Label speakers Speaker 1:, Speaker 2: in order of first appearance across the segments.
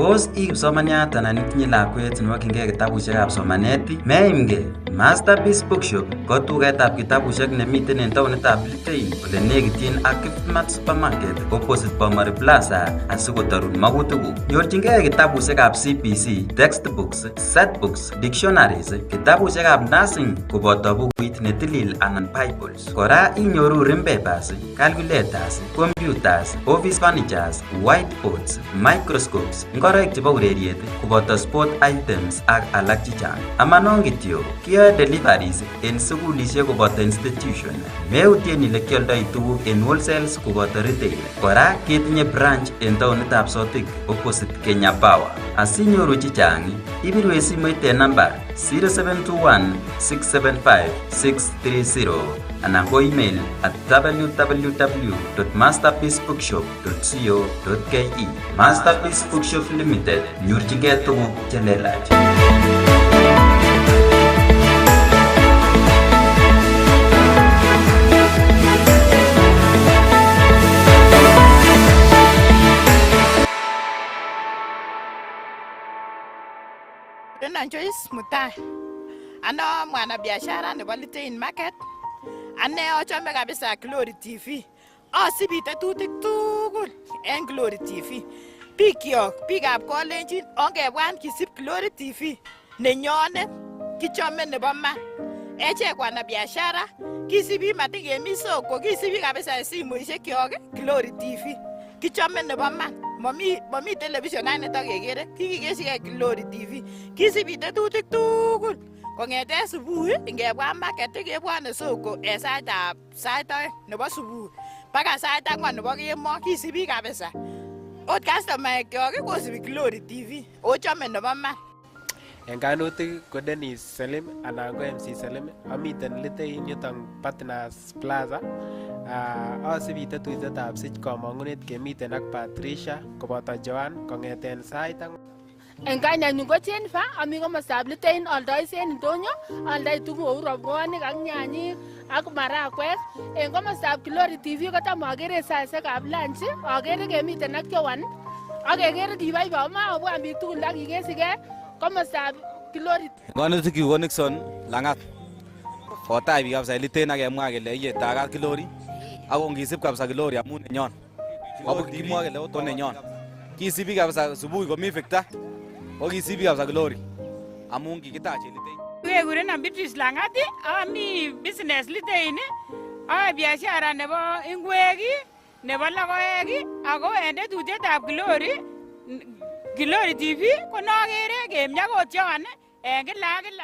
Speaker 1: Tos ii kipsomaniat anan itinye lakwet nemokyingei kitabusiekab somanet? Meimgei. Masterpiece Bookshop ko tugetab kitabusiek nemiten en taonitab Litein ole nekityin ak Quickmart Supermarket opposite Bomari Plaza asikotorun makutikuk. Nyorchingei kitabusiekab CBC, textbooks, setbooks, dictionaries, kitabusiekab nursing koboto bukuit netilil anan Bibles. Kora inyoru rim papers, calculators, computers, office furnitures, whiteboards, microscopes, ngoroik chebo ureriet koboto sport items ak alak chechang. Amanon kityo, kiyoe deliveries en sukulisiek koboto institution. Meutien ile kioldoi tuguk en wholesales koboto retail. Kora ketinye branch en taonitab Sotik opposite Kenya Power. Asinyoru chechang, ibirwech simoit en namba 0721 675 630 anan ko email at www.masterpiecebookshop.co.ke. Masterpiece Bookshop Limited, nyorchingei tuguk che lelach.
Speaker 2: Joyce Mutai. Ano mwana biashara nebo Litein Market. Ane achome kabisa Glory TV. Asibi tetutik tugul en Glory TV. Biikab Kolenjin ongebwan kisib Glory TV nenyonet kichome nebo man. Echek wana biashara kisibi matikemi soko, kisibi kabisa simoishekyok Glory TV. Kichome nebo man. Mami television ane takekere, kikikesigei Glory TV. Kisibi tetutik tugul. Kong'eten subuhi ngebwa market kebwane soko en sait 2 nebo subuhi mpaka sait 4 nebo kemo kisibi kabisa. Ot customer-kyok kosibi Glory TV. Ochome nebo man.
Speaker 3: En kainutik ko Dennis Selim anan ko MC Selim, amiten Litein yuton Partners Plaza. Asibi tetutietab sich komong'unet kemiten ak Patricia koboto Joan kong'eten sait 4.
Speaker 4: En kainenyun ko Jennifer, ami komostab Litein oldoisen ndonyo, oldoi tuguk kou robwonik ak nyanyik ak marakwek. En komostab Glory TV kotam akere saisiekab lunch, akere kemiten ak Joan, ak kekere kiboiboi makobwan biik tugul ak kikesigei komostab Glory.
Speaker 5: Kainutik ko Nixon Lang'at. Kotai biik kabisa Litein ak kemwa kele iye tagat Glory. Ako ngisib kabisa Glory amun nenyon. Ako kimwa kele oto nenyon. Kisibi kabisa subuhi komi Victor. O kisibi kabisa Glory. Amun kikitache Litein.
Speaker 6: Kekurenon Beatrice Lang'at, ami business Litein. Ayoe biashara nebo ingwek, nebo logoek, ako en tetutietab Glory TV ko nokere kemyakotyon en kila ak kila.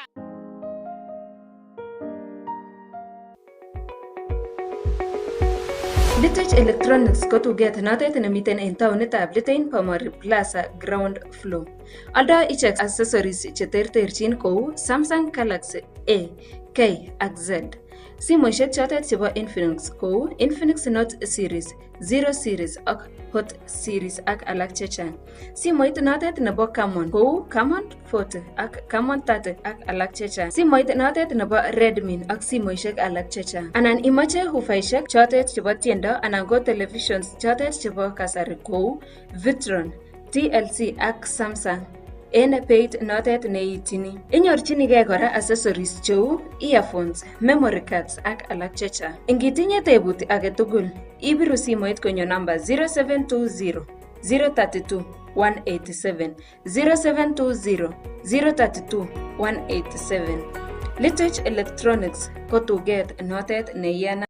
Speaker 7: Litech Electronics ko tuget notet nemiten en taonitab Litein Bomari Plaza ground floor. Aldo ichek accessories cheterterchin kou Samsung Galaxy A, K ak Z. Simoishek chotet chebo Infinix kou Infinix Note series, Zero series ak Hot series ak alak chechang. Simoit notet nebo Camon kou Camon 40 ak Camon 30 ak alak chechang. Simoit notet nebo Redmi ak simoishek alak chechang. Anan imache hufaishek chotet chebo tiendo anan ko televisions chotet chebo kasari kou Vitron, TLC ak Samsung. En beit notet neitini. Inyorchinigei kora accessories cheu earphones, memory cards ak alak chechang. Ingitinye tebut age tugul, ibiru simoit konyo namba 0720 032 187 0720 032 187. Litech Electronics ko tuget notet neiyana.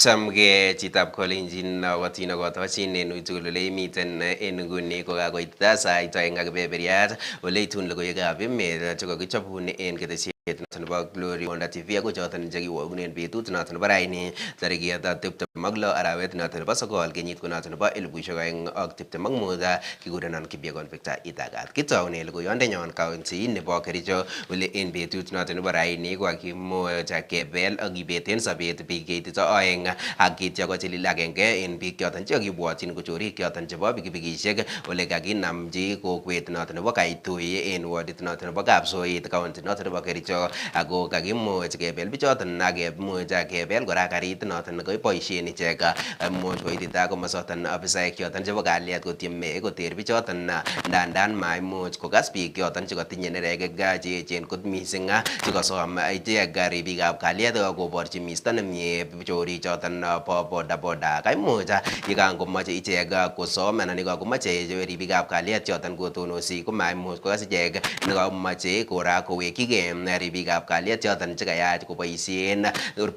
Speaker 8: Chamge chitab kolenjin watina kotochin en uitugul ole imiten en nguni kokakoit sait oeng ak kebeberyat ole itun logoiwekab emet chekokichobun en ketesiet noton nebo Glory Wonder TV ako choton chekiwogunen betut noton nebo raini tarikit 26 arawet noton nebo sokol kenyit ko noton nebo 2025 kikurenon Kipyegon Victor Itagat. Kitounen logoiyondenyon county nebo Kericho ole en betut noton nebo raini kokakimuch kebel ak kibeten sobet biik keitito oeng ak kityo kochilil agenge en biik choton chekakibwotyin ko chorik choton chebo pikipikisiek ole kakinamchi kokwet noton nebo Kaitui en wardit noton nebo Kapsoit county noton nebo Kericho ako kakimuch kebel bichoton ak kemuch kebel kora karit noton koboisien ichek much koitita komosoton afisaek choton chebo kalyet kotieme koter bichoton ndandan maimuch kokas biik choton chekotinye neregek cheechen kot missing chekosom ichek ribikab kalyet koborchi misto nemie chorik choton bo bodaboda kaimuch yekan komoche ichek kosom anan yekakomoche ribikab kalyet choton kotonosi komaimuch kokas ichek nekamoche kora kowekyigei ribikab kalyet choton chekayach koboisien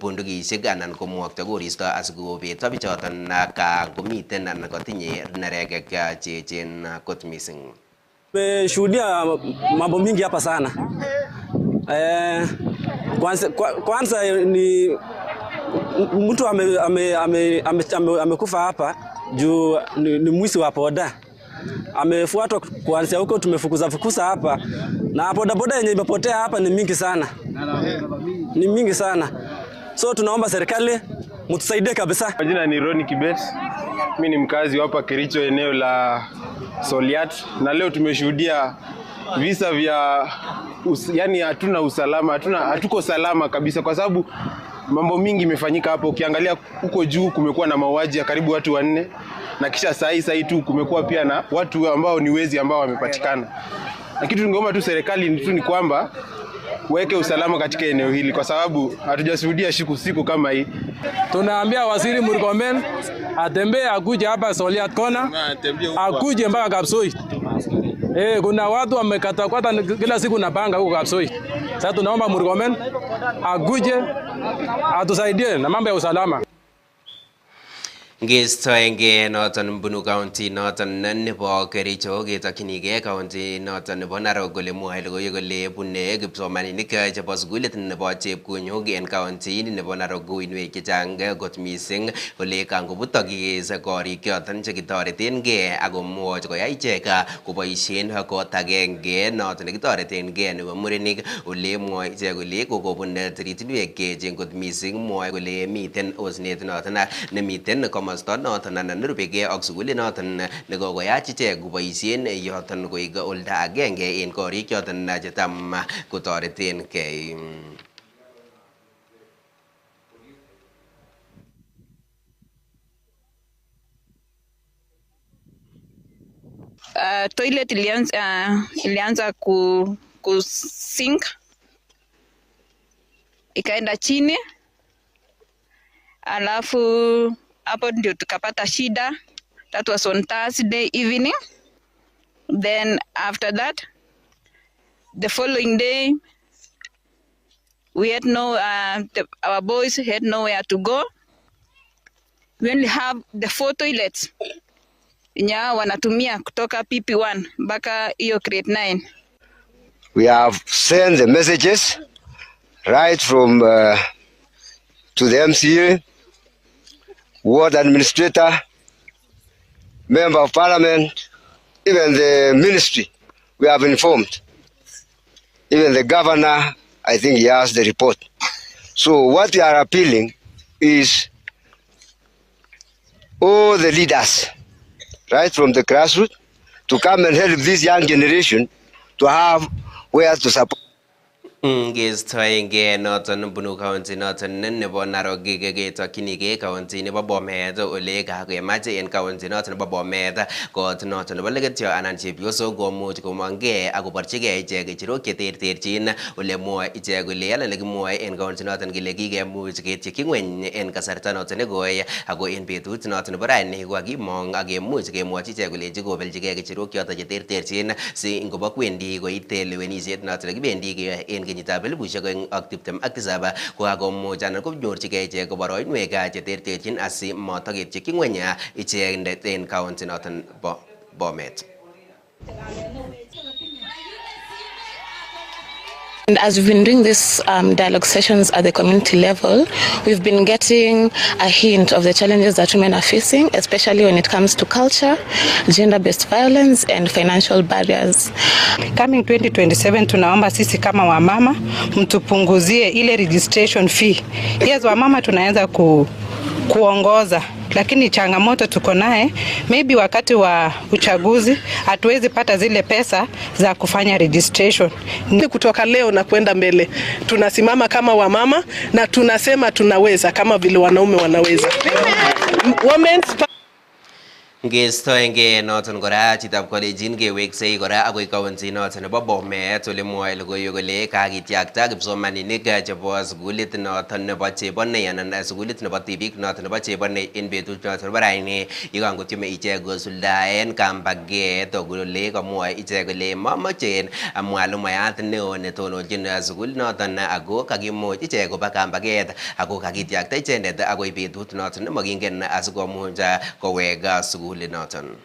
Speaker 8: bundukisiek anan komwokto koristo asikobet bichoton komiten anan kotinye neregek cheechen kot missing.
Speaker 9: Tumeshuhudia mambo mingi hapa sana. Kwanza ni mtu amekufa hapa juu ni mwizi wa boda. Amefuatwa kuanzia huko, tumefukuza hapa na bodaboda yenye imepotea hapa ni mingi sana. Ni mingi sana. So tunaomba serikali mtusaidie kabisa.
Speaker 10: Majina ni Ronnie Kibet. Mimi ni mkazi hapa Kericho eneo la Soliat na leo tumeshuhudia visa vya yani hatuna usalama, hatuko salama kabisa kwa sababu mambo mingi imefanyika hapo. Ukiangalia huko juu kumekuwa na mauaji ya karibu watu 4 na kisha saa tu kumekuwa pia na watu ambao ni wezi ambao wamepatikana. Na kitu tungeomba tu serikali ni kwamba weke usalama katika eneo hili kwa sababu hatujashuhudia siku kama hii.
Speaker 11: Tunaambia Waziri Murkomen atembee akuje hapa Soliat Kona, akuje mpaka Kapsoit. Kuna watu wamekata kila siku napanga huko Kapsoit. Sasa tunaomba Murkomen akuje atusaidie na mambo ya usalama.
Speaker 8: Ngestoenge noton bunu county noton nebo Kericho ketokyinigei county noton nebo Narok kole mwoe logoiwek kole bune kipsomaninik chebo sukulit nebo Chepkunyuk en county nebo Narok uinwek chechang kot missing kole kangobutokis korik choton chekitoretengei ako much koyai ichek koboisien kot agenge noton nekitoretengei nebo murenik ole mwoe ichek kole kokobun tiritinwek cheechen kot missing mwoe kole miten osnet noton nemiten komosto noton anan nerubegei ak sukulit noton nekokoyach ichek koboisien yoton koik olda agenge en korik choton chetam kotoretengei.
Speaker 12: Toilet ilianza kusink ikaenda chini, alafu hapo ndio tukapata shida. That was on Thursday evening. Then after that, the following day, we had our boys had nowhere to go. We only have the 4 toilets nya wanatumia kutoka PP1 mpaka hiyo grade 9.
Speaker 13: We have sent the messages right from to the MCA, ward administrator, member of parliament, even the ministry. We have informed. Even the governor, I think he has the report. So what we are appealing is all the leaders, right from the grassroots, to come and help this young generation to have where to support.
Speaker 8: Ngestoenge noton bunu county noton nebo Narok ketokyinigei county nebo Bomet ole kakemache en county noton nebo Bomet kot noton nebo legetyo anan chepyosok komuch komongei akoborchigei ichek ichirok cheterterchin ole mwoe ichek kole ala nekimwoe en county noton kele kikemuch ketyekyi ngweny en kasarta noton nekoi ako en betut noton nebo raini kokakimong ak kemuch kemwochi ichek kolenji kobeljigei ichirok choton cheterterchin si ngobo kwendi koite lewenisiet noton nekibendi en kenyitab 2027 kokakomuch anan konyorchigei ichek boroinwek cheterterchin asimotoketyi ngweny icheket en county noton bo Bomet.
Speaker 14: And as we've been doing these dialogue sessions at the community level, we've been getting a hint of the challenges that women are facing, especially when it comes to culture, gender-based violence, and financial barriers.
Speaker 15: Coming 2027 tunaomba sisi kama wamama mtupunguzie ile registration fee. Yes, wamama tunaanza kuongoza, lakini changamoto tuko naye, maybe wakati wa uchaguzi hatuwezi pata zile pesa za kufanya registration.
Speaker 16: Kutoka leo na kwenda mbele tunasimama kama wamama na tunasema tunaweza kama vile wanaume wanaweza.
Speaker 8: Ngestoenge noton kora chitab kolejin keweksei kora akoi county noton nebo Bomet ole mwoe logoiwek kole kakityakta kipsomaninik chebo sukulit noton nebo Chebonei anan sukulit nebo tibik noton nebo Chebonei en betut noton nebo raini yekangotyeme ichek kosuldaen kambaget kole kamwoe ichek kole momochen mwalimuayat neo netononjin sukul noton ako kakimuch ichek koba kambaget ako kakityakta ichendet akoi betut noton nemokingen asikomuch kowek sukul noton.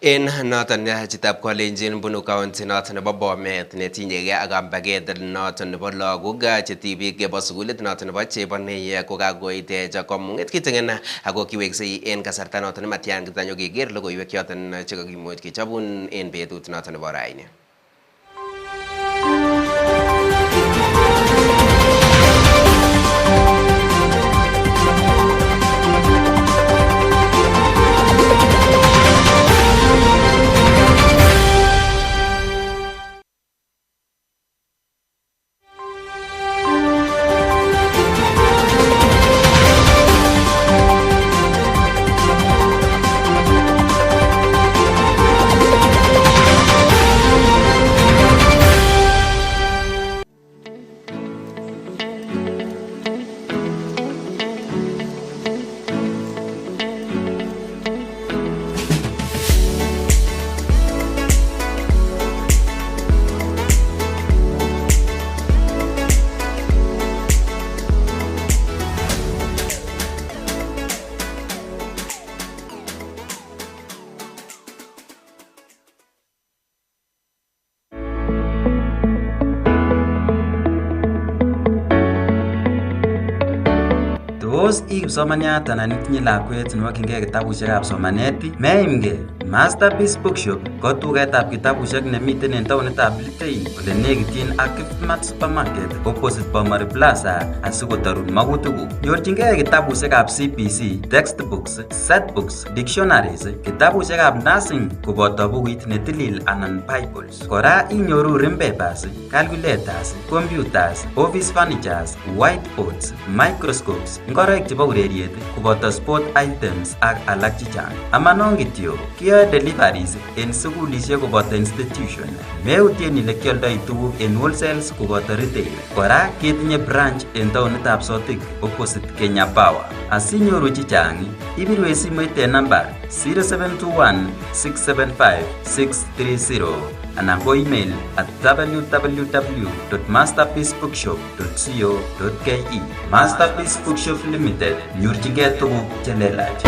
Speaker 8: En noton chitab kolenjin bunu county noton nebo Bomet netinyegei ak kambaget noton nebo lagok chetibik chebo sukulit noton nebo Chebonei kokakoit komung'et kitingen ako kiweksei en kasarta noton nematyan kitanyo keker logoiwek choton chekakimuch kechobun en betut noton nebo raini.
Speaker 1: Tos kipsomaniat anan itinye lakwet nemokyingei kitabusiekab somanet, meimgei. Masterpiece Bookshop ko tugetab kitabusiek nemiten en taonitab Litein ole nekityin ak Quickmart Supermarket opposite Bomari Plaza asikotorun makutikuk. Nyorchingei kitabusiekab CBC, textbooks, setbooks, dictionaries, kitabusiekab nursing koboto bukuit netilil anan Bibles. Kora inyoru rim papers, calculators, computers, office furnitures, whiteboards, microscopes, ngoroik chebo ureriet koboto sport items ak alak chechang. Amanon kityo, kiyoe deliveries en sukulisiek koboto institution. Meutien ile kioldoi tuguk en wholesales koboto retail. Kora ketinye branch en taonitab Sotik opposite Kenya Power. Asinyoru chechang, ibirwe simoit en namba 0721 675 630 anan ko email at www.masterpiecebookshop.co.ke. Masterpiece Bookshop Limited, nyorchingei tuguk che lelach.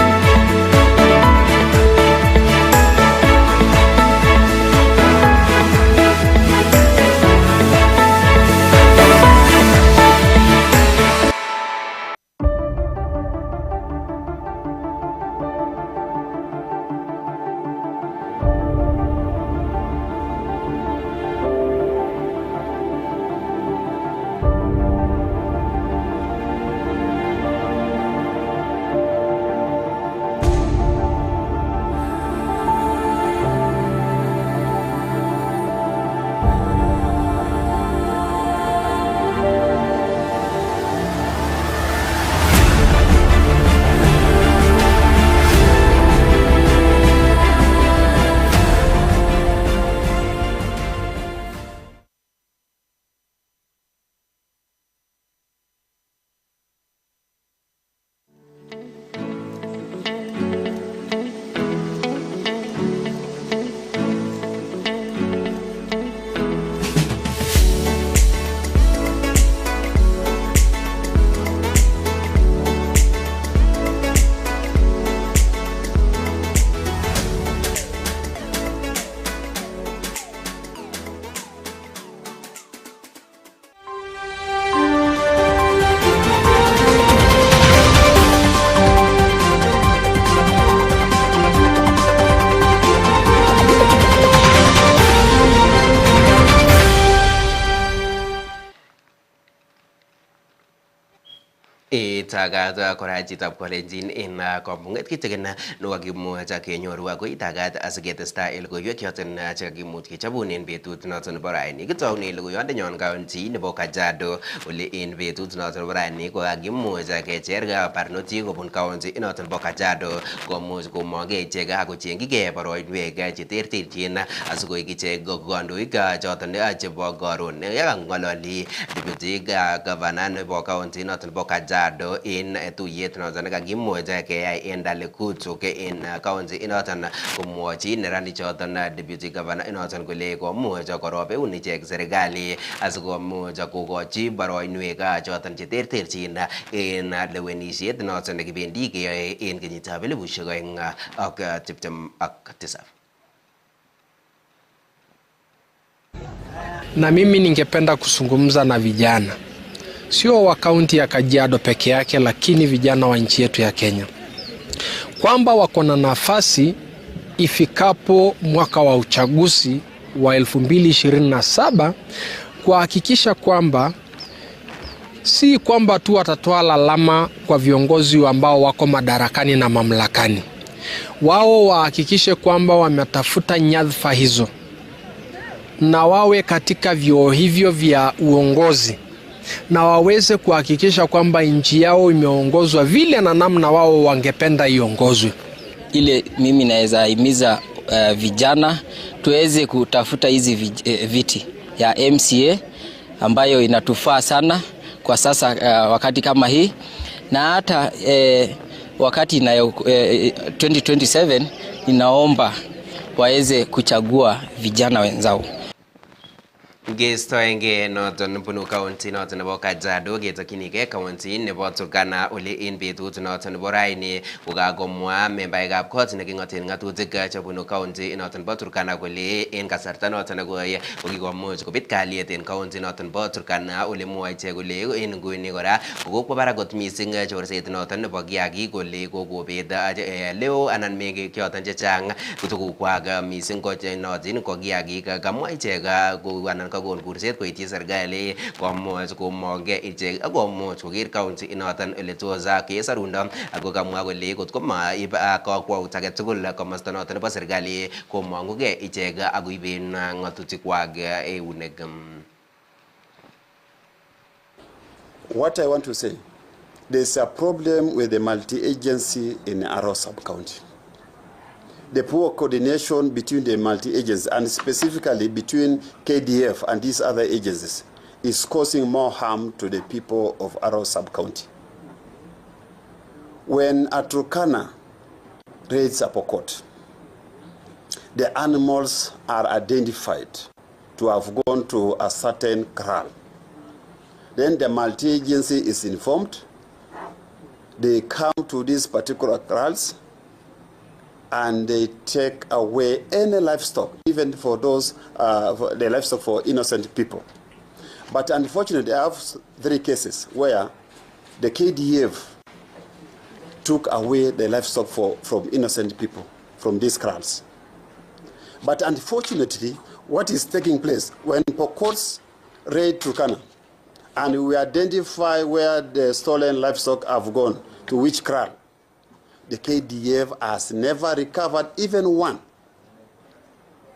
Speaker 8: itagat kora chitab kolenjin en kompunget kitikin nekakimuch kenyoru ako itagat asiketestai logoiwek choton chekakimuch kechobun en betut noton nebo raini. Kitounen logoiyondenyon county nebo Kajiado ole en betut noton nebo raini kokakimuch kecher barnotik kobun county noton nebo Kajiado komuch komongei ichek akochengchigei boroinwek cheterterchin asikoik ichek kandoik choton chebo karon. Yakang'ololi deputy governor nebo county noton nebo Kajiado en tuyet noton nekakimuch keyai en Dalekutuk en county inoton komwochi neranik choton deputy governor inoton kole komuch korob eun ichek serikali asikomuch kokochi boroinwek choton cheterterchin en lewenisiet noton nekibendi keyoe en kenyitab 2027.
Speaker 17: Na mimi ningependa kuzungumza na vijana, sio wa kaunti ya Kajiado peke yake, lakini vijana wa nchi yetu ya Kenya, kwamba wako na nafasi ifikapo mwaka wa uchaguzi wa 2027 kuhakikisha kwamba si kwamba tu watatoa lalama kwa viongozi ambao wako madarakani na mamlakani. Wao wahakikishe kwamba wametafuta nyadhifa hizo na wawe katika vyeo hivyo vya uongozi na waweze kuhakikisha kwamba nchi yao imeongozwa vile na namna wao wangependa iongozwe.
Speaker 18: Ile mimi naweza himiza vijana tuweze kutafuta hizi viti ya MCA ambayo inatufaa sana kwa sasa wakati kama hii, na hata wakati 2027 ninaomba waweze kuchagua vijana wenzao.
Speaker 8: Gestoenge noton bunu county noton nebo Kajiado ketokyinigei county nebo Turkana ole en betut noton nebo raini kokakomwa membaekab kot neking'oten ng'atutik chebunu county noton nebo Turkana kole en kasarta noton nekoi kokikomuch kobit kalyet en county noton nebo Turkana ole mwoe ichek kole en nguni kora kokokwo barak kot missing chorset noton nebo kiagik kole kokobet leo anan meng'ik choton chechang tugukwak missing ko notin ko kiagik. Kamwa ichek anan kakon kurset koityi serikali komuch komongei ichek akomuch koker county inoton ole tos kesarundo, ako kamwa kole kot komaib kakwaut age tugul komosta noton nebo serikali komong'ugei ichek akoiben ng'atutikwak eunek.
Speaker 19: What I want to say, there's a problem with the multi-agency in Aro sub-county. The poor coordination between the multi-agencies and specifically between KDF and these other agencies is causing more harm to the people of Aro sub-county. When a Turkana raids a Pokot, the animals are identified to have gone to a certain kraal. Then the multi-agency is informed. They come to these particular kraals and they take away any livestock, even for those, the livestock for innocent people. But unfortunately, I have 3 cases where the KDF took away the livestock from innocent people from these kraals. But unfortunately, what is taking place when Pokots raid Turkana and we identify where the stolen livestock have gone, to which kraal, the KDF has never recovered even one.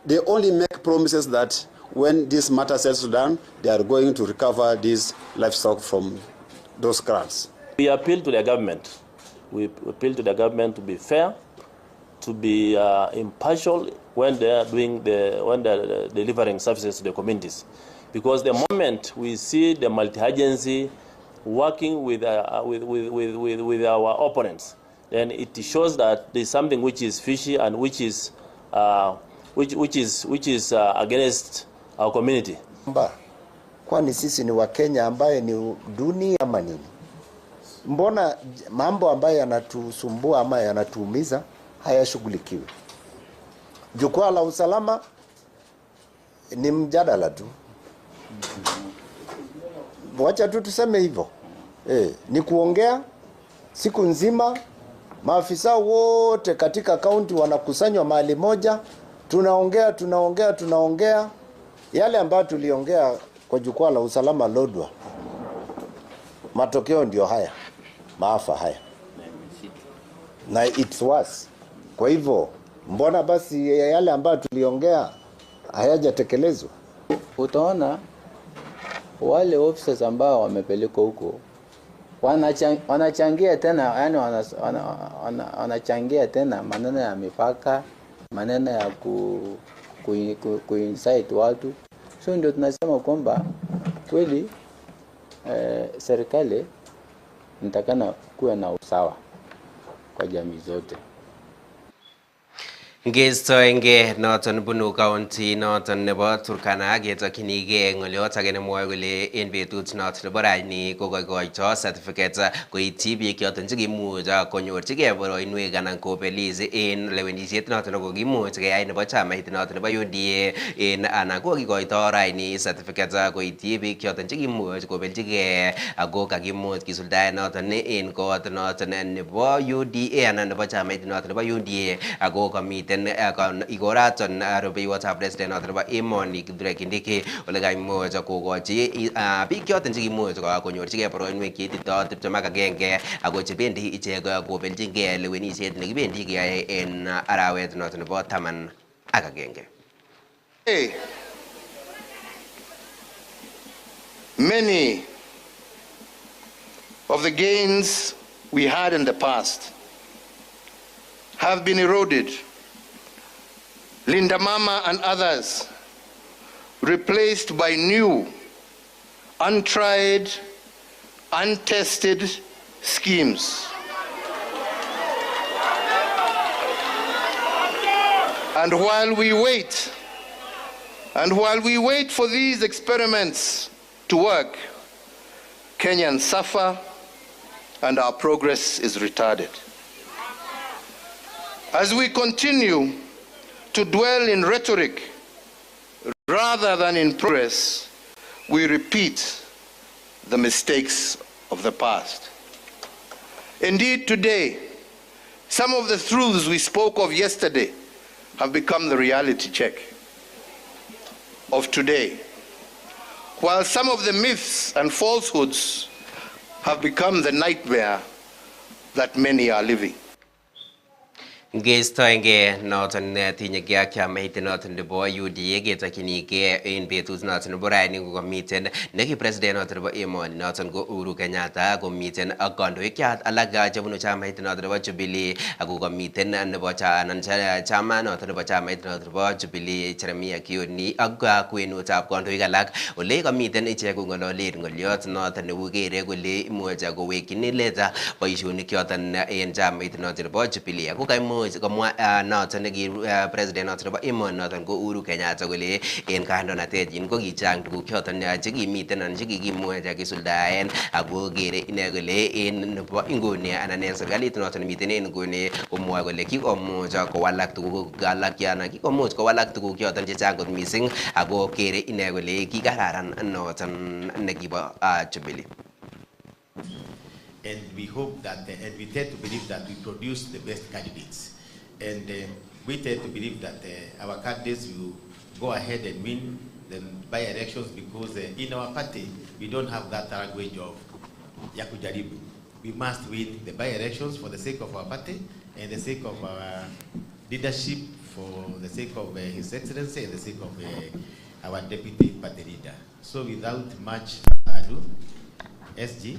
Speaker 19: They only make promises that when this matter settles down, they are going to recover these livestock from those kraals.
Speaker 20: We appeal to the government. We appeal to the government to be fair, to be impartial when they are delivering services to the communities. Because the moment we see the multi-agency working with our opponents, then it shows that there is something which is fishy and which is against our community.
Speaker 21: Kwani sisi ni Wakenya ambaye ni duni ama nini? Mbona mambo ambayo yanatusumbua ama yanatuumiza hayashughulikiwi? Jukwaa la usalama ni mjadala tu. Wacha tu tuseme hivyo. Ni kuongea siku nzima, maafisa wote katika kaunti wanakusanywa mahali moja, tunaongea yale ambayo tuliongea kwa jukwaa la usalama Lodwar. Matokeo ndio haya. maafa haya na it's worse. Kwa hivyo mbona basi yale ambayo tuliongea hayajatekelezwa?
Speaker 2: Utaona wale officers ambao wamepelekwa huko wanachangia tena, yani wanachangia tena maneno ya mipaka, maneno ya kuinsight watu. So ndio tunasema kwamba kweli serikali nitakana kuwa na usawa kwa jamii zote.
Speaker 8: Ngestoenge noton bunu county noton nebo Turkana ketokyinige ng'olyot age nemwoe kole en betut noton nebo raini kokoikoito certificate koityi biik choton chekimuch konyorchigei boroinwek anan kobelis en lewenisiet noton nekokimuch keyai nebo chamait noton nebo UDA en anan kokikoito raini certificate koityi biik choton chekimuch kobeljigei ako kakimuch kisuldaen noton en kot noton nebo UDA anan nebo chamait noton nebo UDA ako kamiten ikoraton rubeiwotab president noton nebo emoni Kithure Kindiki ole kaimuch kokochi biik choton chekimuch konyorchigei boroinwek cheitito 21 ako chebendi ichek kobeljingei lewenisiet nekibendi keyae en arawet noton nebo 11.
Speaker 22: Many of the gains we had in the past have been eroded. Linda Mama and others replaced by new, untried, untested schemes. And while we wait for these experiments to work, Kenyans suffer and our progress is retarded. As we continue to dwell in rhetoric rather than in progress, we repeat the mistakes of the past. Indeed, today, some of the truths we spoke of yesterday have become the reality check of today, while some of the myths and falsehoods have become the nightmare that many are living.
Speaker 8: Ngestoenge noton tinye gea chamait noton nebo UDA ketokyinige en betut noton nebo raini kokomiten neki president noton nebo emoni noton ko Uhuru Kenyatta, komiten ak kandoik alak chebunu chamait noton nebo Jubilee, ako komiten nebo chama noton nebo chamait noton nebo Jubilee Jeremiah Kioni ak kwenutab kandoik alak ole komiten ichek kong'ololen ng'olyot noton nekokere kole imuch kowekyin leta boisionik choton en chamait noton nebo Jubilee. Ako kaimuch komwa noton neki president noton nebo emoni noton ko Uhuru Kenyatta kole en kandoinatenyin ko kichang tuguk choton chekimiten anan chekikimuch kisuldaen, ako kere ine kole en nebo inguni anan en serikalit noton nemiten en inguni komwoe kole kikomuch kowalak tuguk alak anan kikomuch kowalak tuguk choton chechang kot missing, ako kere ine kole kikararan noton nekibo Jubilee.
Speaker 23: And we hope that, and we tend to believe that we produce the best candidates. And we tend to believe that our candidates will go ahead and win the by-elections because in our party, we don't have that language of yakujaribu. We must win the by-elections for the sake of our party and the sake of our leadership, for the sake of His Excellency and the sake of our deputy party leader. So without much ado, SG,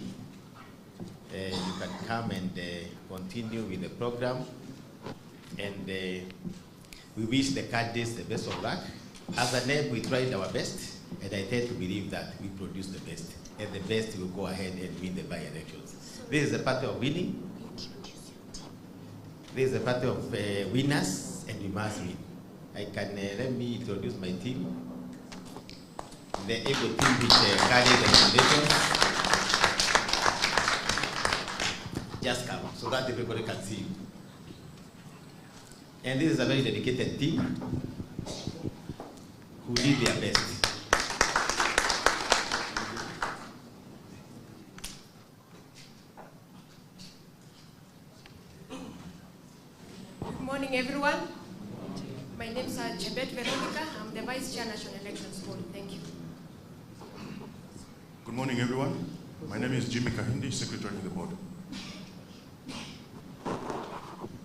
Speaker 23: you can come and continue with the program, and we wish the candidates the best of luck. As a NEB, we tried our best, and I tend to believe that we produce the best, and the best will go ahead and win the by-elections. This is a party of winning. This is a party of winners, and we must win. I can let me introduce my team, the able team which carry the nominations. Just come so that everybody can see you. And this is a very dedicated team who did their best.
Speaker 24: Good morning, everyone. My name is Chebet Veronica. I'm the Vice Chair National Elections Board. Thank you.
Speaker 25: Good morning, everyone. My name is Jimmy Kahindi, Secretary of the Board.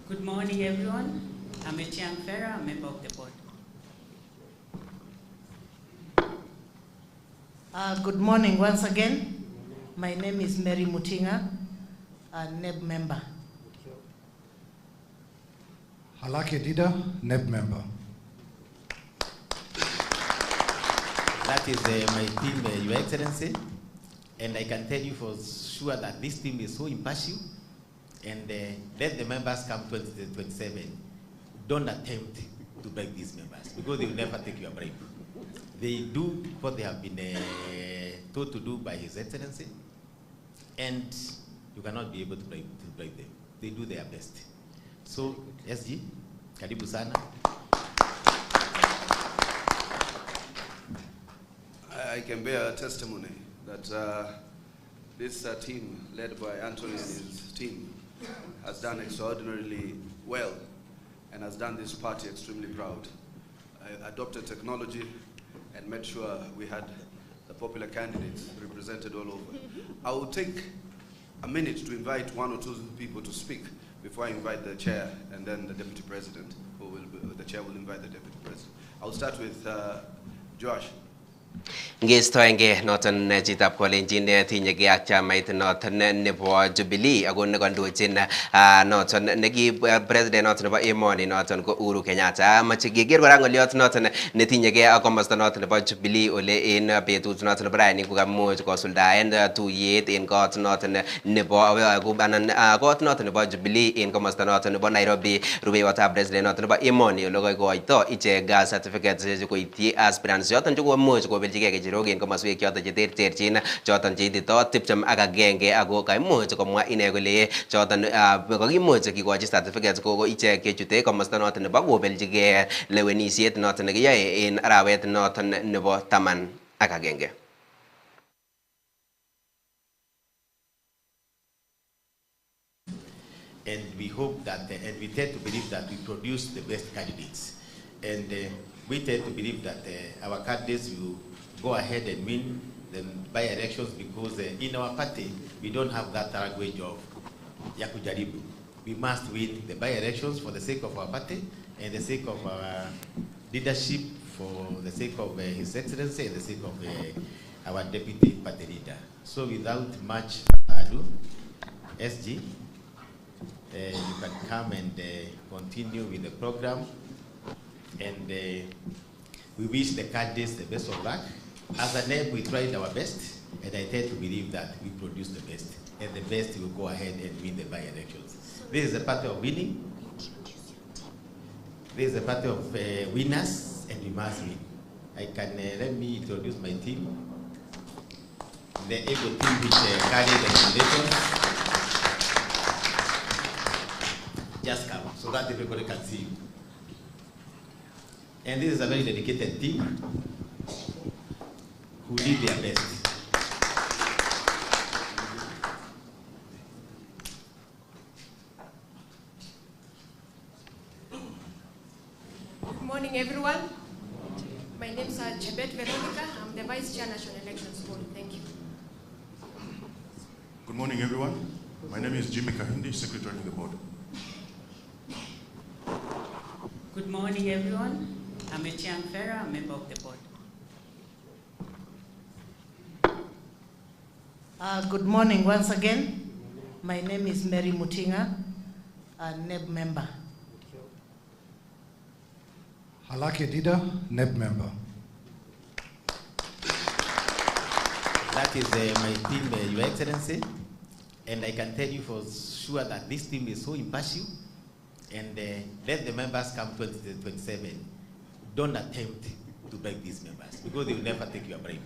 Speaker 3: Good morning, everyone. I'm Etienne Ferrer, a member of the board.
Speaker 4: Good morning once again. My name is Mary Mutinga, a NEB member.
Speaker 5: Halake Dida, NEB member.
Speaker 23: That is my team, Your Excellency, and I can tell you for sure that this team is so impartial, and let the members come 2027. Don't attempt to break these members because they will never take your bribe. They do what they have been told to do by His Excellency, and you cannot be able to break them. They do their best. So, SG, karibu sana.
Speaker 6: I can bear testimony that this team led by Anthony and his team has done extraordinarily well and has done this party extremely proud. I adopted technology and made sure we had the popular candidates represented all over. I will take a minute to invite one or two people to speak before I invite the chair and then the deputy president, the chair will invite the deputy president. I'll start with Josh.
Speaker 8: Ngestoenge noton chitab kolenjin tinye ge ak chamait noton nebo Jubilee ako nekondochin noton neki president noton nebo emoni noton ko Uhuru Kenyatta. Mache keker kora ngoliot noton netinye ge ak komosta noton nebo Jubilee ole en betut noton nebo raini kokamuch kosuldaen tuyet en kot noton nebo anan kot noton nebo Jubilee en komosta noton nebo Nairobi. Rubeiwotab president noton nebo emoni ole koikoito ichek certificates koityi aspirants yoton chekomuch kobeljigei kecherok en komoswek choton cheterterchin choton cheitito 21 ako kaimuch komwa ine kole choton kakimuch kikochi certificates ko ichek chechute komosta noton nebo kobeljigei lewenisiet noton nekiyoe en arawet noton nebo 11.
Speaker 23: And we hope that, and we tend to believe that we produce the best candidates. And we tend to believe that our candidates will go ahead and win the by-elections because in our party, we don't have that language of yakujaribu. We must win the by-elections for the sake of our party and the sake of our leadership, for the sake of His Excellency and the sake of our deputy party leader. So without much ado, SG, you can come and continue with the program. And we wish the candidates the best of luck. As a NEB, we tried our best, and I tend to believe that we produce the best, and the best will go ahead and win the by-elections. This is a party of winning. This is a party of winners, and we must win. I can let me introduce my team, the able team which carry the nominations. Just come so that everybody can see you. And this is a very dedicated team who did their best.
Speaker 24: Good morning, everyone. My name is Chebet Veronica. I'm the Vice Chair National Elections Board. Thank you.
Speaker 25: Good morning, everyone. My name is Jimmy Kahindi, Secretary to the Board.
Speaker 3: Good morning, everyone. I'm Etienne Ferrer, a member of the board.
Speaker 4: Good morning once again. My name is Mary Mutinga, a NEB member.
Speaker 5: Halake Dida, NEB member.
Speaker 23: That is my team, Your Excellency, and I can tell you for sure that this team is so impartial, and let the members come 2027. Don't attempt to break these members because they will never take your bribe.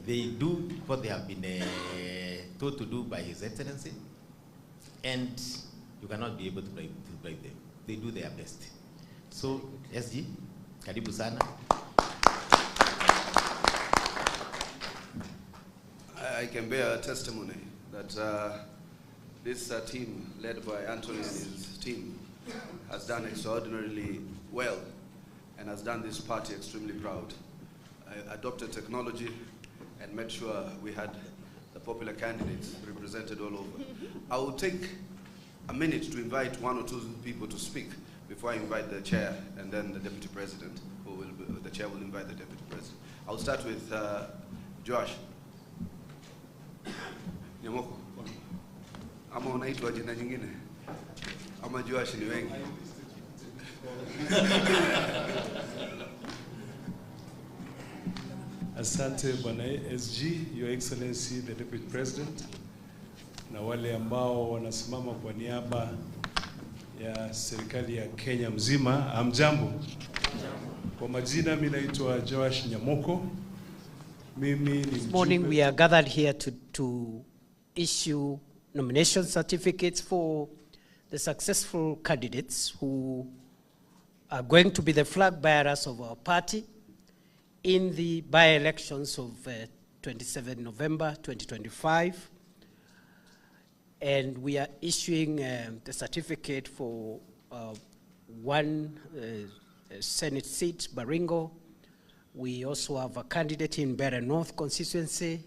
Speaker 23: They do what they have been told to do by His Excellency, and you cannot be able to break them. They do their best. So, SG, karibu sana.
Speaker 6: I can bear testimony that this team led by Anthony and his team has done extraordinarily well and has done this party extremely proud. I adopted technology and made sure we had the popular candidates represented all over. I will take a minute to invite one or two people to speak before I invite the chair and then the deputy president, the chair will invite the deputy president. I'll start with Josh. Nyamoko. Ama unaitwa jina nyingine? Ama Josh ni wengi?
Speaker 7: Asante Bwana SG, Your Excellency the Deputy President, na wale ambao wanasimama kwa niaba ya serikali ya Kenya mzima. Hamjambo. Kwa majina mimi naitwa Josh Nyamoko.
Speaker 9: This morning we are gathered here to issue nomination certificates for the successful candidates who are going to be the flag bearers of our party in the by-elections of 27 November 2025. And we are issuing the certificate for one Senate seat, Baringo. We also have a candidate in Bere North constituency.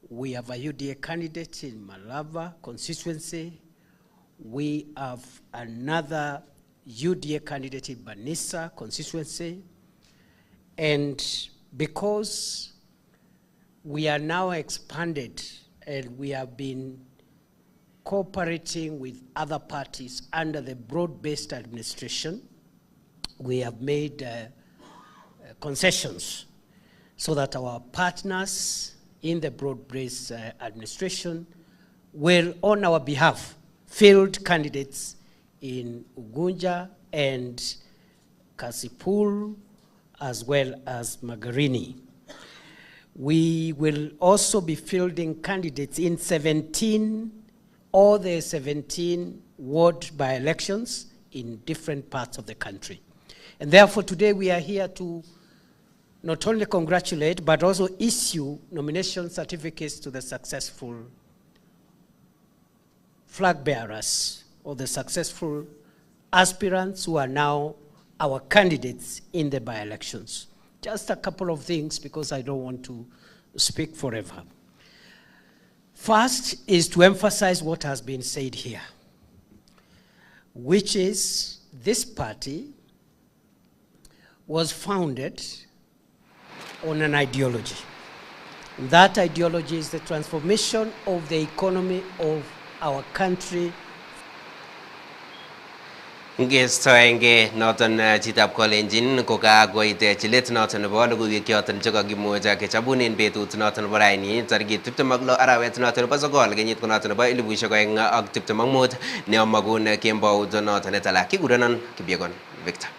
Speaker 9: We have a UDA candidate in Malava constituency. We have another UDA candidate in Banissa constituency. And because we are now expanded and we have been cooperating with other parties under the broad-based administration, we have made concessions so that our partners in the broad-based administration will, on our behalf, field candidates in Ugunja and Kasipul, as well as Magarini. We will also be fielding candidates in 17 ward by-elections in different parts of the country. And therefore today we are here to not only congratulate, but also issue nomination certificates to the successful flag bearers or the successful aspirants who are now our candidates in the by-elections. Just a couple of things because I don't want to speak forever. First is to emphasize what has been said here, which is this party was founded on an ideology. That ideology is the transformation of the economy of our country.
Speaker 8: Ngestoenge noton chitab kolenjin kokakoit chilet noton nebo logoiwek choton chekakimwochi kechobunen betut noton nebo raini tarikit 26 arawet noton nebo sokol kenyit ko noton nebo 2025 neomakun kembout noton netala kikurenon Kipyegon Victor.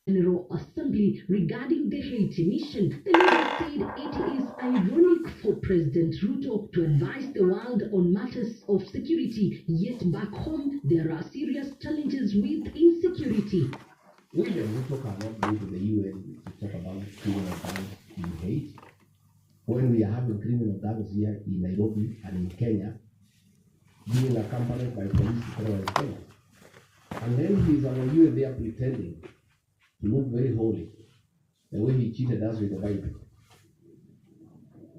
Speaker 10: General Assembly regarding the Haiti mission. The leader said it is ironic for President Ruto to advise the world on matters of security, yet back home there are serious challenges with insecurity.
Speaker 11: William Ruto cannot go to the UN to talk about criminal gangs in Haiti when we are having criminal gangs here in Nairobi and in Kenya being accompanied by police to terrorize Kenya. And then he is our UN there pretending to look very holy, the way he cheated us with the Bible.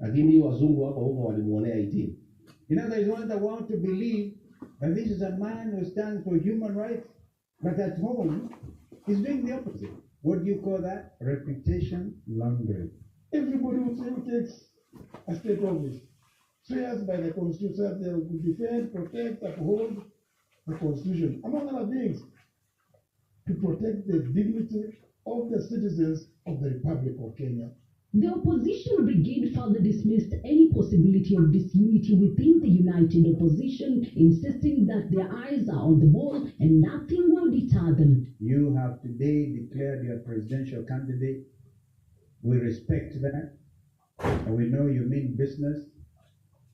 Speaker 11: Lakini wazungu hapa huko walimuonea 18.
Speaker 12: You know, they want the world to believe that this is a man who stands for human rights, but at home, he's doing the opposite. What do you call that? Reputation laundering. Everybody will say who takes a state office swears by the Constitution that they will defend, protect, uphold the Constitution, among other things, to protect the dignity of the citizens of the Republic of Kenya.
Speaker 10: The opposition brigade further dismissed any possibility of disunity within the united opposition, insisting that their eyes are on the ball and nothing will deter them.
Speaker 12: You have today declared your presidential candidate. We respect that. And we know you mean business.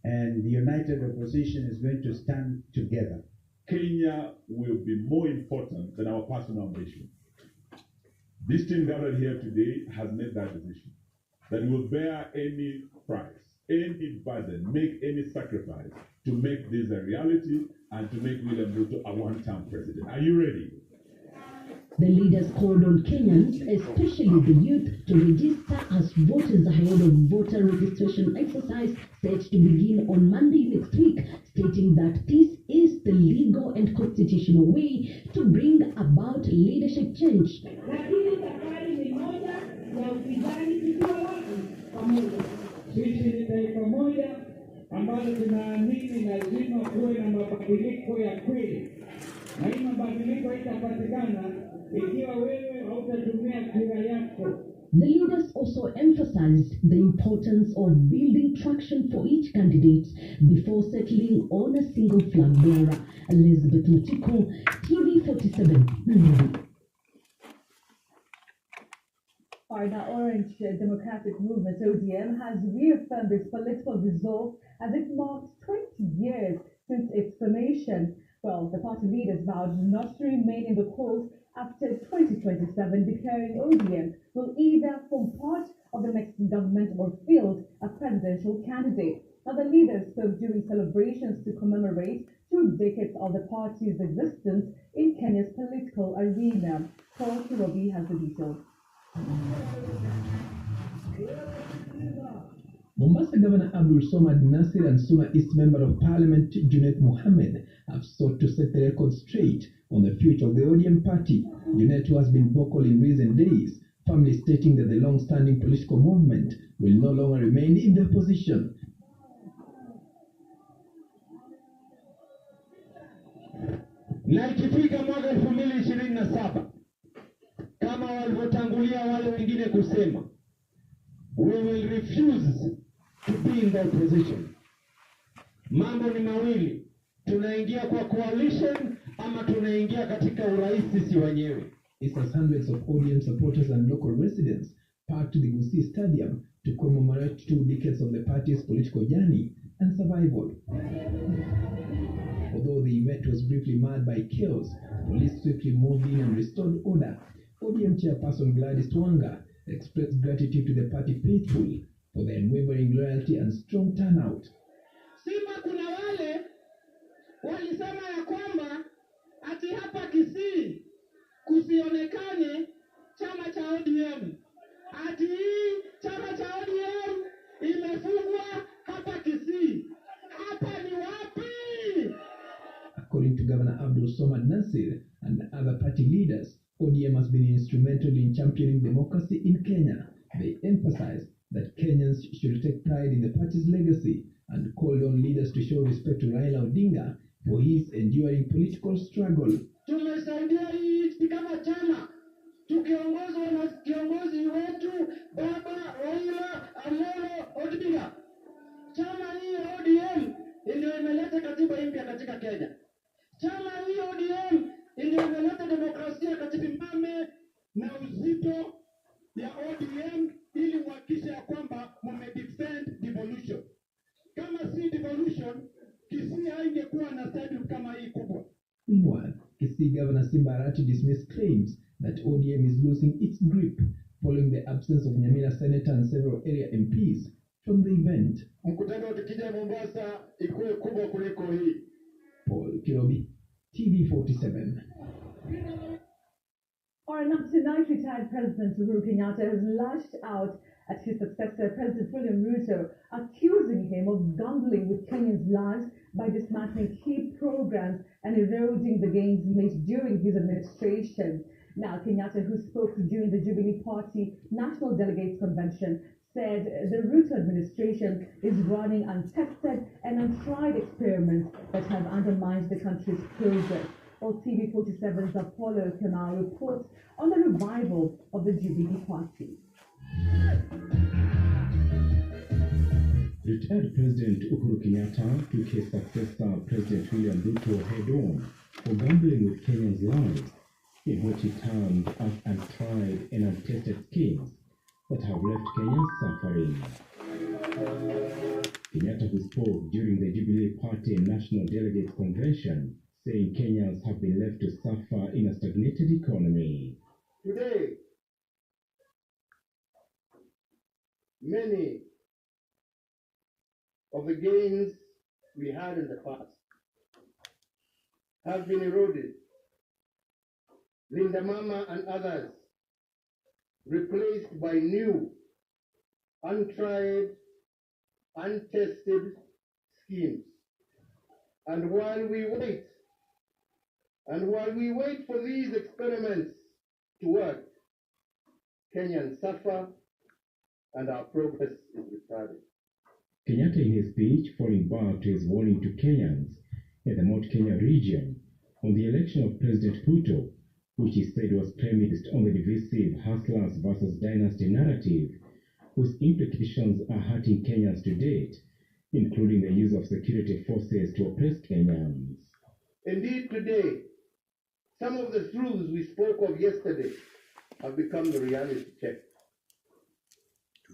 Speaker 12: And the united opposition is going to stand together.
Speaker 1: Kenya will be more important than our personal ambition. This team gathered here today has made that decision, that it will bear any price, any burden, make any sacrifice to make this a reality and to make William Ruto a one-term president. Are you ready?
Speaker 10: The leaders called on Kenyans, especially the youth, to register as voters ahead of voter registration exercise set to begin on Monday next week, stating that this is the legal and constitutional way to bring about leadership change.
Speaker 12: Sisi ni taifa moja ambalo tunaamini lazima kuwe na mabadiliko ya kweli, na hii mabadiliko itapatikana ikiwa wewe hautatumia kura yako.
Speaker 10: The leaders also emphasized the importance of building traction for each candidate before settling on a single flag bearer. Elizabeth Mutiko, TV47, Nairobi.
Speaker 13: The Orange Democratic Movement, ODM, has reaffirmed its political resolve as it marks 20 years since its formation. Well, the party leaders vowed not to remain in the court after 2027, declaring ODM will either form part of the Mexican government or field a presidential candidate. Now, the leaders spoke during celebrations to commemorate 2 decades of the party's existence in Kenya's political arena. Paul Kirobi has the details.
Speaker 14: Mombasa Governor Abdul Somad Nasir and Suna East Member of Parliament Junet Mohammed have sought to set the record straight on the future of the ODM party. Junet, who has been vocal in recent days, firmly stating that the long-standing political movement will no longer remain in the opposition.
Speaker 15: Na ikifika mwaka 2027 kama walivyotangulia wale wengine kusema, we will refuse to be in the opposition. Mambo ni mawili, tunaingia kwa coalition ama tunaingia katika urais sisi wenyewe.
Speaker 14: This as hundreds of ODM supporters and local residents packed to the Gusii Stadium to commemorate 2 decades of the party's political journey and survival. Although the event was briefly marred by chaos, police swiftly moved in and restored order. ODM chairperson Gladys Twanga expressed gratitude to the party faithful for their unwavering loyalty and strong turnout.
Speaker 15: Sima kuna wale walisema ya kwamba ati hapa Kisii kusionekane chama cha ODM. Ati chama cha ODM imefungwa hapa Kisii. Hapa ni wapi?
Speaker 14: According to Governor Abdul Somad Nasir and other party leaders, ODM has been instrumental in championing democracy in Kenya. They emphasized that Kenyans should take pride in the party's legacy and called on leaders to show respect to Raila Odinga for his enduring political struggle.
Speaker 15: Tumesaidia hii kama chama tukiongozwa na kiongozi wetu Baba Raila Amolo Odinga. Chama hii ODM ndio imeleta katiba mpya katika Kenya. Chama hii ODM ndio imeleta demokrasia katika mame na uzito ya ODM ili kuhakikisha ya kwamba defend devolution. Kama si devolution, Kisii haingekuwa na stadium kama hii kubwa.
Speaker 14: Meanwhile, Kisii Governor Simba Arati dismissed claims that ODM is losing its grip following the absence of Nyamira Senator and several area MPs from the event.
Speaker 15: Mkutano tukija Mombasa ikuwe kubwa kuliko hii.
Speaker 14: Paul Kirobi, TV47.
Speaker 13: Now tonight, retired President Uhuru Kenyatta has lashed out at his successor, President William Ruto, accusing him of gambling with Kenyans' lives by dismantling key programs and eroding the gains made during his administration. Now, Kenyatta, who spoke during the Jubilee Party National Delegates Convention, said the Ruto administration is running untested and untried experiments that have undermined the country's progress. Well, TV47's Apollo Kamau reports on the revival of the Jubilee Party.
Speaker 16: Retired President Uhuru Kenyatta took his successor, President William Ruto, head-on for gambling with Kenyans' lives in what he termed as untried and untested schemes that have left Kenyans suffering. Kenyatta, who spoke during the Jubilee Party National Delegates Convention, saying Kenyans have been left to suffer in a stagnated economy.
Speaker 15: Today, many of the gains we had in the past have been eroded. Linda Mama and others replaced by new, untried, untested schemes. And while we wait for these experiments to work, Kenyans suffer and our progress is retarded.
Speaker 16: Kenyatta, in his speech, falling back to his warning to Kenyans in the Mount Kenya region on the election of President Ruto, which he said was premised on the divisive hustlers versus dynasty narrative, whose implications are hurting Kenyans to date, including the use of security forces to oppress Kenyans.
Speaker 15: Indeed, today, some of the truths we spoke of yesterday have become the reality check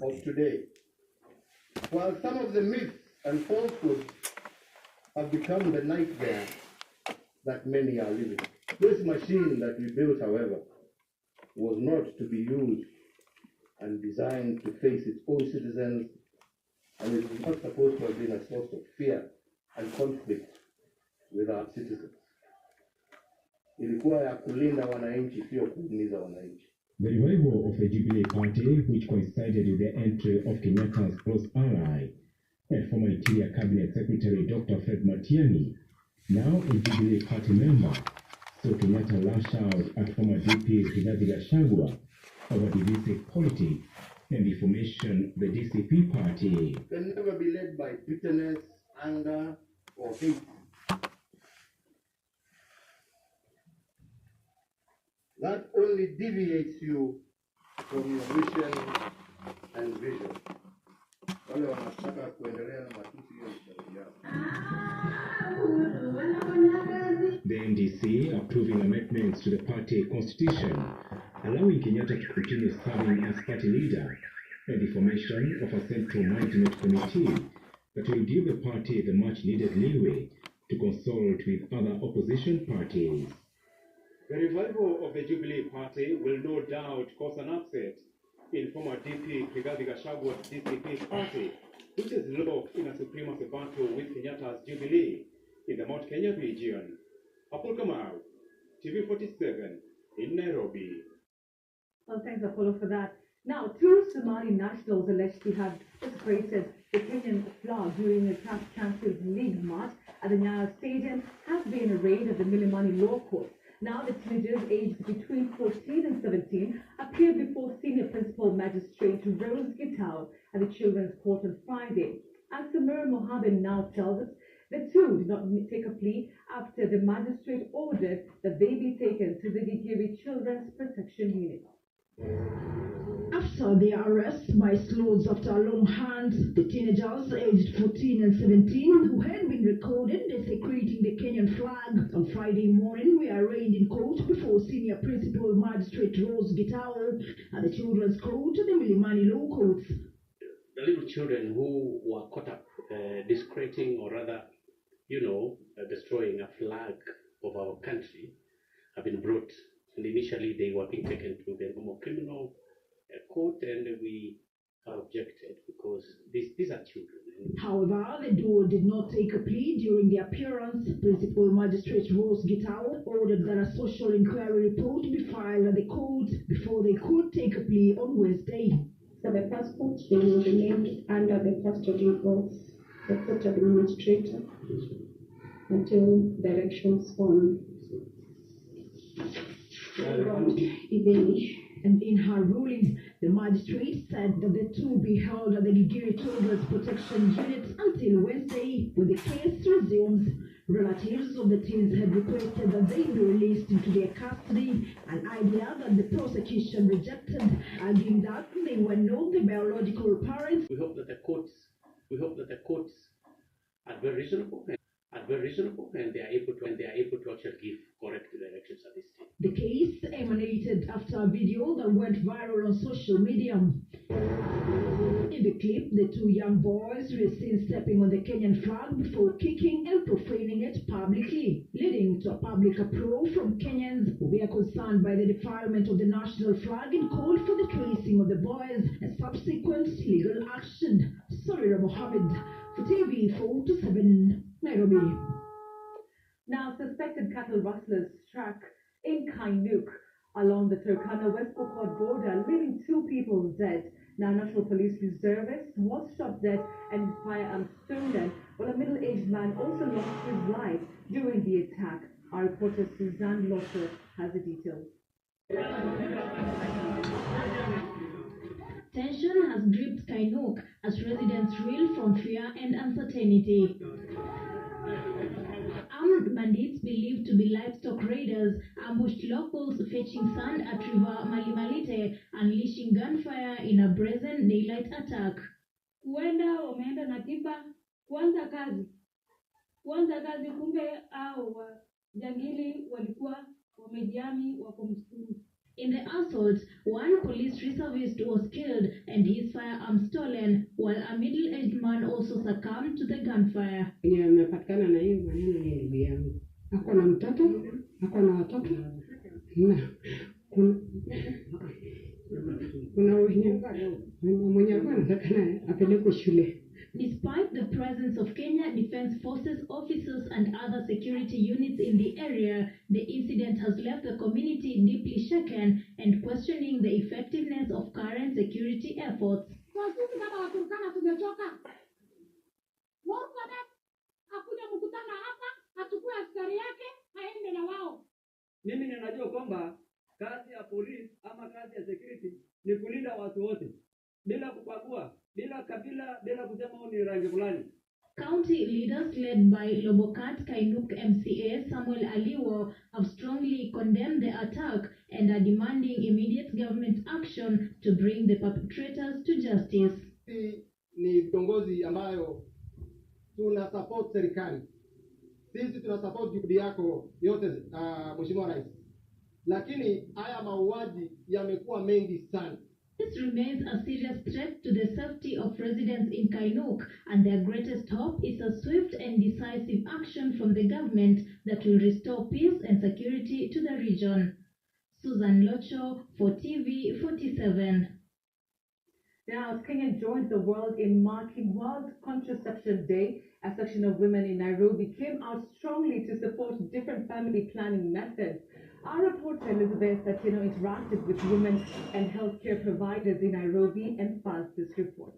Speaker 15: of today, while some of the myths and falsehoods have become the nightmare that many are living. This machine that we built, however, was not to be used and designed to face its own citizens, and it was not supposed to have been a source of fear and conflict with our citizens. Ilikuwa ya kulinda wananchi, sio kuumiza wananchi.
Speaker 16: The revival of the Jubilee Party, which coincided with the entry of Kenyatta's close ally and former Interior Cabinet Secretary Dr. Fred Matiang'i, now a Jubilee Party member, saw Kenyatta lash out at former DP Rigathi Gachagua over divisive politics and the formation of the DCP party.
Speaker 15: Can never be led by bitterness, anger, or hate. That only deviates you from your mission and vision. Wale wanataka kuendelea na matusi hiyo ni shauri yao.
Speaker 16: The NDC approving amendments to the party constitution, allowing Kenyatta to continue serving as party leader, and the formation of a central management committee that will give the party the much needed leeway to consult with other opposition parties.
Speaker 17: The revival of the Jubilee Party will no doubt cause an upset in former DP Rigathi Gachagua's DCP party, which is locked in a supremacy battle with Kenyatta's Jubilee in the Mount Kenya region. Apollo Kamau, TV47 in Nairobi.
Speaker 13: Well, thanks, Apollo, for that. Now, two Somali nationals alleged to have desecrated the Kenyan flag during a CAF Champions League match at the Nyayo Stadium have been arraigned at the Milimani Law Court. Now, the teenagers aged between 14 and 17 appeared before Senior Principal Magistrate Rose Gitau at the Children's Court on Friday. As Samir Mohammed now tells us, the two did not take a plea after the magistrate ordered that they be taken to the Gigiri Children's Protection Unit.
Speaker 10: After their arrest by slaughs after a long hunt, the teenagers aged 14 and 17 who had been recorded desecrating the Kenyan flag on Friday morning were arraigned in court before Senior Principal Magistrate Rose Gitau at the Children's Court at the Milimani Law Courts.
Speaker 18: The little children who were caught up desecrating, or rather, destroying a flag of our country have been brought. And initially they were being taken to the normal criminal court, and we objected because these are children.
Speaker 10: However, the duo did not take a plea during the appearance. Principal Magistrate Rose Gitau ordered that a social inquiry report be filed at the court before they could take a plea on Wednesday.
Speaker 19: So the passport will remain under the custody of the court administrator until directions on idhini.
Speaker 10: And in her ruling, the magistrate said that the two be held at the Gigiri Children's Protection Unit until Wednesday, when the case resumes. Relatives of the teens had requested that they be released into their custody, an idea that the prosecution rejected, arguing that they were not the biological parents.
Speaker 18: We hope that the courts are very reasonable and they are able to actually give correct directions at this stage.
Speaker 10: The case emanated after a video that went viral on social media. In the clip, the two young boys were seen stepping on the Kenyan flag before kicking and profaning it publicly, leading to a public uproar from Kenyans who were concerned by the defilement of the national flag and called for the tracing of the boys and subsequent legal action. Samira Mohammed for TV 427, Nairobi.
Speaker 13: Now, suspected cattle rustlers struck in Kainuk along the Turkana-West Pokot border, leaving 2 people dead. Now, National Police reservist was shot dead and his firearm stolen, while a middle-aged man also lost his life during the attack. Our reporter Suzanne Losher has the details.
Speaker 10: Tension has gripped Kainuk as residents reel from fear and uncertainty. Armed bandits believed to be livestock raiders ambushed locals fetching sand at River Malimalite, unleashing gunfire in a brazen daylight attack.
Speaker 2: Huenda wameenda na tiba kuanza kazi, kumbe hao jangili walikuwa wamejami wako msituni.
Speaker 10: In the assault, one police reservist was killed and his firearm stolen, while a middle-aged man also succumbed to the gunfire.
Speaker 20: Nimepatikana na hiyo maneno ni ndugu yangu. Ako na mtoto, ako na watoto. Na kuna mwenye alikuwa anataka naye apelekwe shule.
Speaker 10: Despite the presence of Kenya Defence Forces officers and other security units in the area, the incident has left the community deeply shaken and questioning the effectiveness of current security efforts.
Speaker 2: Sisi kama Waturkana tumechoka. Murkomen akuja mkutana hapa, achukue askari yake, aende na wao.
Speaker 21: Mimi ninajua kwamba kazi ya polisi ama kazi ya security ni kulinda watu wote bila kubagua, bila kabila, bila kusema ni rangi fulani.
Speaker 10: County leaders led by Lobokat Kainuk MCA Samuel Aliwo have strongly condemned the attack and are demanding immediate government action to bring the perpetrators to justice.
Speaker 22: Ni viongozi ambayo tuna support serikali. Sisi tuna support juhudi yako yote Mheshimiwa Rais. Lakini haya mauaji yamekuwa mengi sana.
Speaker 10: This remains a serious threat to the safety of residents in Kainuk, and their greatest hope is a swift and decisive action from the government that will restore peace and security to the region. Susan Locho for TV 47.
Speaker 13: Now, as Kenya joins the world in marking World Contraception Day, a section of women in Nairobi came out strongly to support different family planning methods. Our reporter Elizabeth Satino interacted with women and healthcare providers in Nairobi and files this report.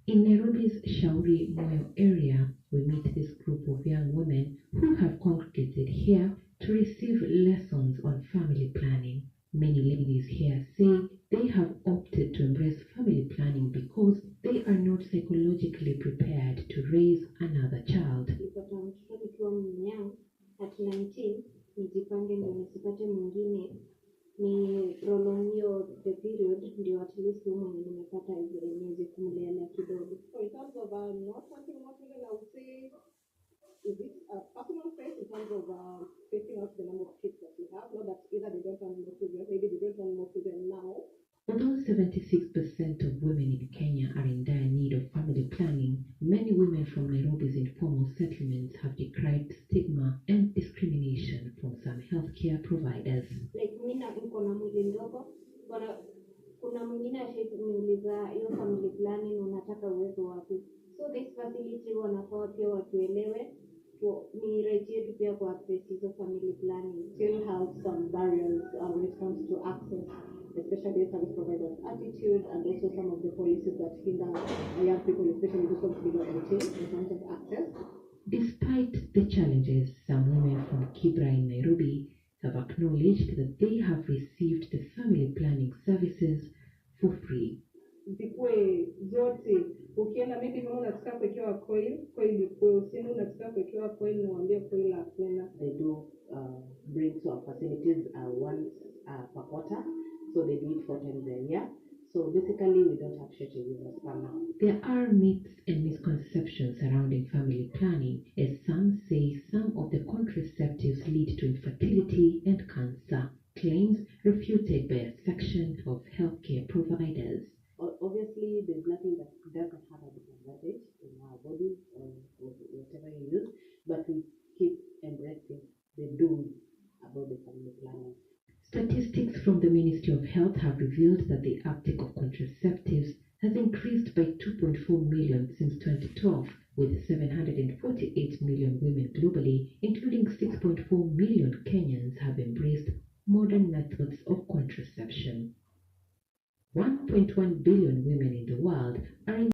Speaker 24: In Nairobi's Shauri Moyo area, we meet this group of young women who have congregated here to receive lessons on family planning. Many ladies here say they have opted to embrace family planning because they are not psychologically prepared to raise another child.
Speaker 19: At 19, nijipange ndio nisipate mwingine, ni prolongio the period ndio at least mwenye nimepata niweze kumlea kidogo.
Speaker 26: So in terms of not wanting more children, I would say, is it a personal faith in terms of facing out the number of kids that we have? Not that either they don't want more children, maybe they don't want more children now.
Speaker 24: Although 76% of women in Kenya are in dire need of family planning, many women from Nairobi's informal settlements have decried stigma and discrimination from some healthcare providers.
Speaker 19: Like mina niko na mwili ndogo, kuna mwingine ashaniuliza hiyo family planning unataka uwezo wapi? So this facility wanafaa pia watuelewe, ni right yetu pia kwa access hizo family planning.
Speaker 26: Still have some barriers when it comes to access, especially service providers' attitude and also some of the policies that hinder young people, especially those ones below 18, in terms of access.
Speaker 24: Despite the challenges, some women from Kibra in Nairobi have acknowledged that they have received the family planning services for free.
Speaker 26: Zikuwe zote, ukienda maybe kama unataka kuwekewa coil ikuwe, usini unataka kuwekewa coil na uambie coil hakuna.
Speaker 3: They do bring to our facilities once per quarter, so they do it 4 times a year. So basically, we don't have shortages of sperm.
Speaker 24: There are myths and misconceptions surrounding family planning, as some say some of the contraceptives lead to infertility and cancer, claims refuted by a section of healthcare providers.
Speaker 3: Obviously, there's nothing that doesn't have a disadvantage in our bodies or whatever you use, but we keep embracing the do's about the family planning.
Speaker 24: Statistics from the Ministry of Health have revealed that the uptake of contraceptives has increased by 2.4 million since 2012, with 748 million women globally, including 6.4 million Kenyans, have embraced modern methods of contraception. 1.1 billion women in the world are